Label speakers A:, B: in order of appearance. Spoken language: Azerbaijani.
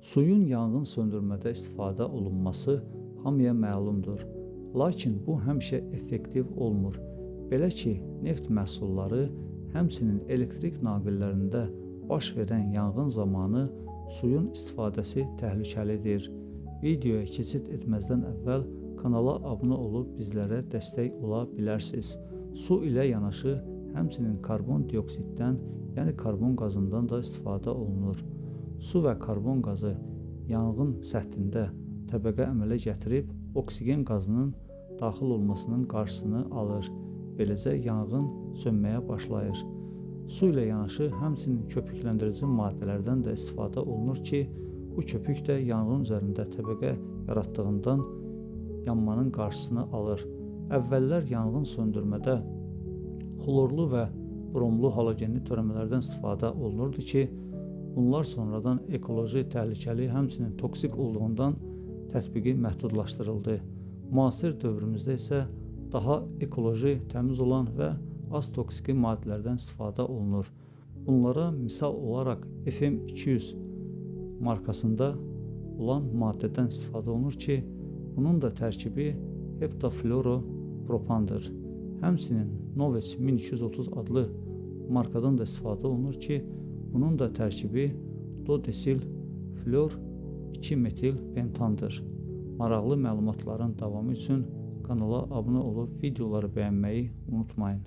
A: Suyun yanğın söndürmədə istifadə olunması hamıya məlumdur. Lakin bu həmişə effektiv olmur. Belə ki, neft məhsulları, həmçinin elektrik naqillərində baş verən yanğın zamanı suyun istifadəsi təhlükəlidir. Videoya keçid etməzdən əvvəl kanala abunə olub bizlərə dəstək ola bilərsiniz. Su ilə yanaşı həmçinin karbon dioksitdən, yəni karbon qazından da istifadə olunur. Su və karbon qazı yanğın səthində təbəqə əmələ gətirib oksigen qazının daxil olmasının qarşısını alır. Beləcə yanğın sönməyə başlayır. Su ilə yanaşı həmçinin köpükləndirici maddələrdən də istifadə olunur ki, bu köpük də yanğın üzərində təbəqə yaratdığından yanmanın qarşısını alır. Əvvəllər yanğın söndürmədə xlorlu və bromlu halogenli törəmələrdən istifadə olunurdu ki, bunlar sonradan ekoloji təhlükəli, həmçinin toksik olduğundan tətbiqi məhdudlaşdırıldı. Müasir dövrümüzdə isə daha ekoloji, təmiz olan və az toksiki maddələrdən istifadə olunur. Bunlara misal olaraq FM200 markasında olan maddədən istifadə olunur ki, bunun da tərkibi heptafluoropropandır. Həmçinin Noveç 1230 adlı markadan da istifadə olunur ki, bunun da tərkibi dodesil fluor 2-metil pentandır. Maraqlı məlumatların davamı üçün kanala abunə olub videoları bəyənməyi unutmayın.